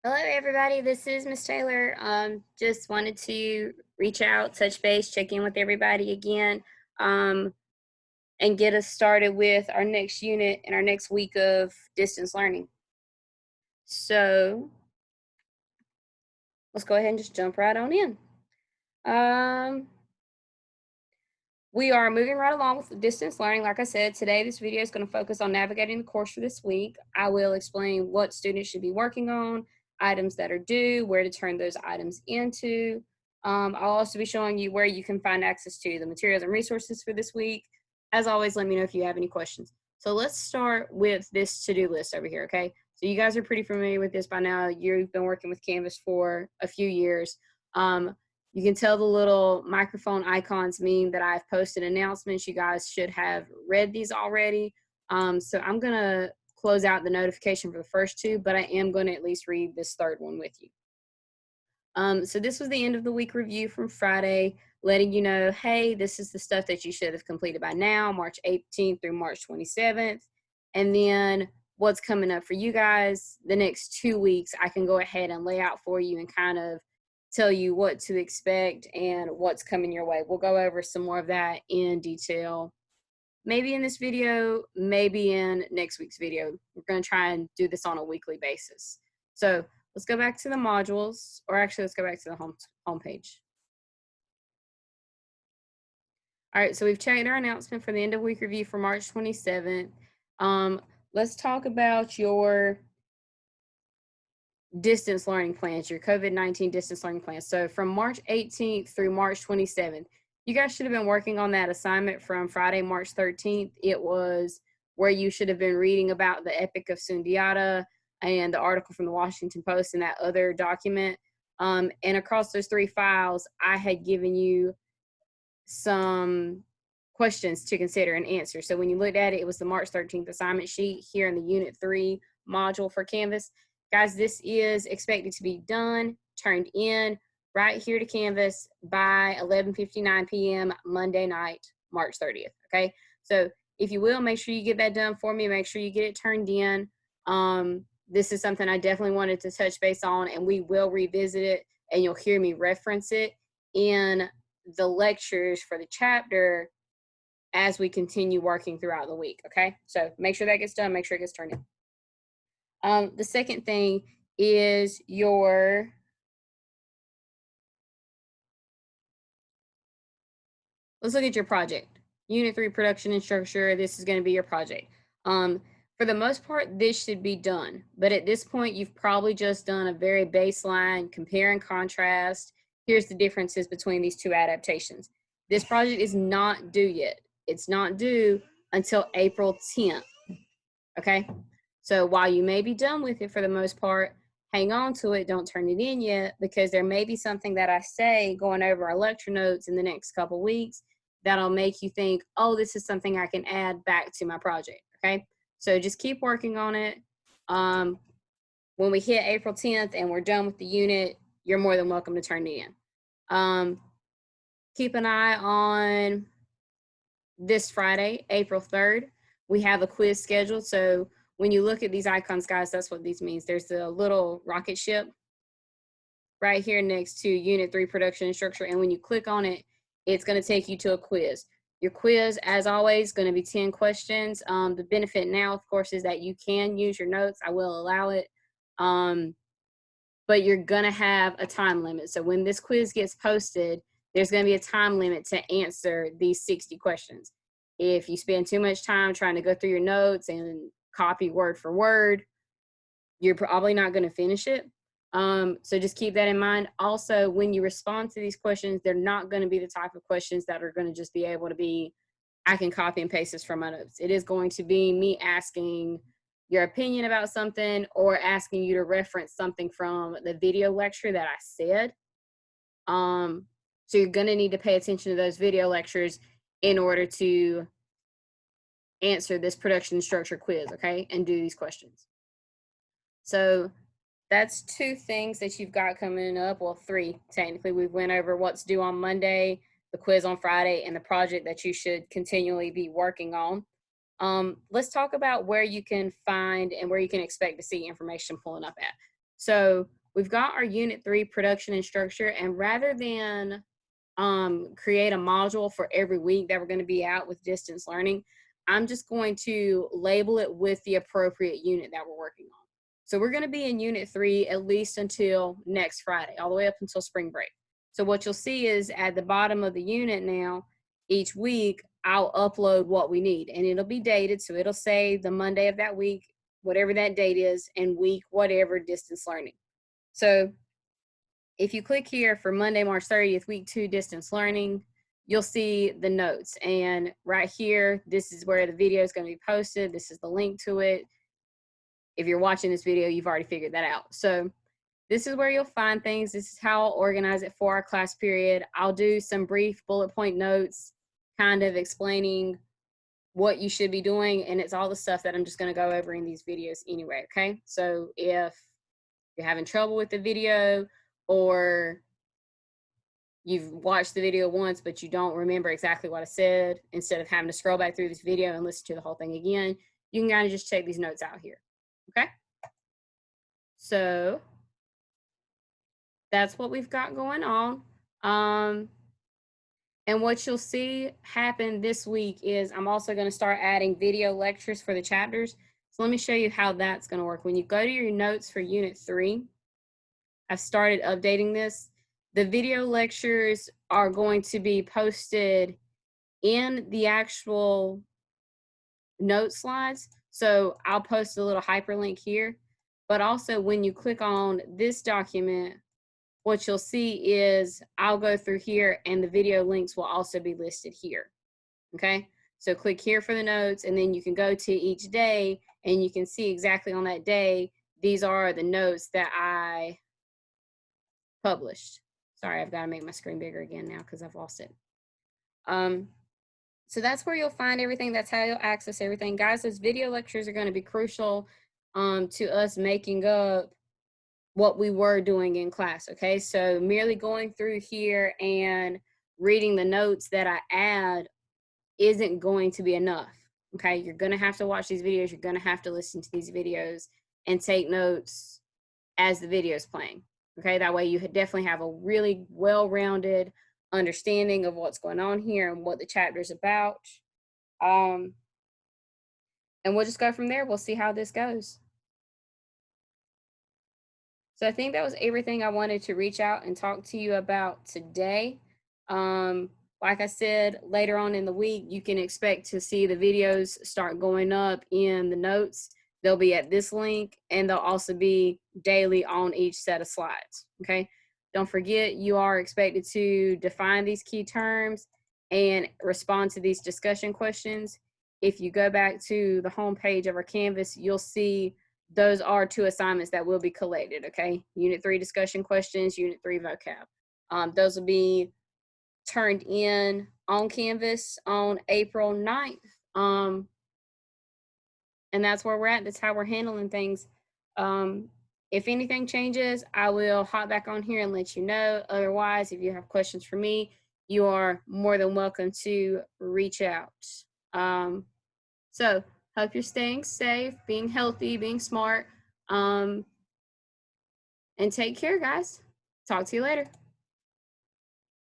Hello, everybody. This is Miss Taylor. Just wanted to reach out, touch base, check in with everybody again, um, and get us started with our next unit and our next week of distance learning. So let's go ahead and just jump right on in. Um, we are moving right along with distance learning. Like I said, today this video is going to focus on navigating the course for this week. I will explain what students should be working on, items that are due, where to turn those items into. I'll also be showing you where you can find access to the materials and resources for this week. As always, let me know if you have any questions. So let's start with this to-do list over here, okay? So you guys are pretty familiar with this by now. You've been working with Canvas for a few years. You can tell the little microphone icons mean that I've posted announcements. You guys should have read these already. So I'm going to close out the notification for the first two, but I am going to at least read this third one with you. So this was the end of the week review from Friday, letting you know, hey, this is the stuff that you should have completed by now, March 18th through March 27th. And then what's coming up for you guys the next 2 weeks, I can go ahead and lay out for you and kind of tell you what to expect and what's coming your way. We'll go over some more of that in detail, maybe in this video, maybe in next week's video. We're going to try and do this on a weekly basis. So let's go back to the modules, or actually let's go back to the home page. All right, so we've checked our announcement for the end of week review for March 27th. Let's talk about your distance learning plans, your COVID-19 distance learning plans. So from March 18th through March 27th, you guys should have been working on that assignment from Friday, March 13th. It was where you should have been reading about the Epic of Sundiata and the article from the Washington Post and that other document. And across those three files, I had given you some questions to consider and answer. So when you looked at it, it was the March 13th assignment sheet here in the Unit 3 module for Canvas. Guys, this is expected to be done, turned in right here to Canvas by 11:59 p.m. Monday night, March 30th, okay? So if you will, make sure you get that done for me. Make sure you get it turned in. This is something I definitely wanted to touch base on, and we will revisit it, and you'll hear me reference it in the lectures for the chapter as we continue working throughout the week, okay? So make sure that gets done, make sure it gets turned in. The second thing is let's look at your project. Unit 3 production and structure, this is gonna be your project. For the most part, this should be done, but at this point, you've probably just done a very baseline compare and contrast. Here's the differences between these two adaptations. This project is not due yet. It's not due until April 10th, okay? So while you may be done with it for the most part, hang on to it, don't turn it in yet, because there may be something that I say going over our lecture notes in the next couple weeks that'll make you think, oh, this is something I can add back to my project, okay? So just keep working on it. When we hit April 10th and we're done with the unit, you're more than welcome to turn it in. Keep an eye on this Friday, April 3rd. We have a quiz scheduled. So when you look at these icons, guys, that's what these means. There's a little rocket ship right here next to Unit 3 Production and Structure. And when you click on it, it's going to take you to a quiz. Your quiz, as always, going to be 10 questions. The benefit now, of course, is that you can use your notes. I will allow it. But you're going to have a time limit. So when this quiz gets posted, there's going to be a time limit to answer these 60 questions. If you spend too much time trying to go through your notes and copy word for word, you're probably not going to finish it. So just keep that in mind. Also, when you respond to these questions, they're not going to be the type of questions that are going to just be able to be, I can copy and paste this from my notes. It is going to be me asking your opinion about something or asking you to reference something from the video lecture that I said. So you're going to need to pay attention to those video lectures in order to answer this production structure quiz, okay, and do these questions. So that's two things that you've got coming up. Well, three, technically. We went over what's due on Monday, the quiz on Friday, and the project that you should continually be working on. Let's talk about where you can find and where you can expect to see information pulling up at. So we've got our Unit 3 production and structure, and rather than create a module for every week that we're going to be out with distance learning, I'm just going to label it with the appropriate unit that we're working on. So we're going to be in Unit 3 at least until next Friday, all the way up until spring break. So what you'll see is at the bottom of the unit now, each week, I'll upload what we need, and it'll be dated. So it'll say the Monday of that week, whatever that date is, and week, whatever, distance learning. So if you click here for Monday, March 30th, week 2 distance learning, you'll see the notes. And right here, this is where the video is going to be posted. This is the link to it. If you're watching this video, you've already figured that out. So this is where you'll find things. This is how I'll organize it for our class period. I'll do some brief bullet point notes, kind of explaining what you should be doing. And it's all the stuff that I'm just going to go over in these videos anyway. Okay. So if you're having trouble with the video, or you've watched the video once but you don't remember exactly what I said, instead of having to scroll back through this video and listen to the whole thing again, you can kind of just check these notes out here. Okay, so that's what we've got going on. And what you'll see happen this week is I'm also going to start adding video lectures for the chapters. So let me show you how that's going to work. When you go to your notes for Unit 3, I've started updating this. The video lectures are going to be posted in the actual note slides. So I'll post a little hyperlink here, but also when you click on this document, what you'll see is I'll go through here and the video links will also be listed here. Okay, so click here for the notes, and then you can go to each day and you can see exactly on that day, these are the notes that I published. Sorry, I've got to make my screen bigger again now because I've lost it. So that's where you'll find everything. That's how you'll access everything. Guys, those video lectures are going to be crucial to us making up what we were doing in class, okay? So merely going through here and reading the notes that I add isn't going to be enough, okay? You're going to have to watch these videos. You're going to have to listen to these videos and take notes as the video is playing. Okay, that way you definitely have a really well-rounded understanding of what's going on here and what the chapter is about. And we'll just go from there. We'll see how this goes. So I think that was everything I wanted to reach out and talk to you about today. Like I said, later on in the week, you can expect to see the videos start going up in the notes. They'll be at this link, and they'll also be daily on each set of slides, okay? Don't forget, you are expected to define these key terms and respond to these discussion questions. If you go back to the home page of our Canvas, you'll see those are 2 assignments that will be collected, okay? Unit 3 discussion questions, Unit 3 vocab. Those will be turned in on Canvas on April 9th. And that's where we're at. That's how we're handling things. If anything changes, I will hop back on here and let you know. Otherwise, if you have questions for me, you are more than welcome to reach out. So hope you're staying safe, being healthy, being smart, and take care, guys. Talk to you later.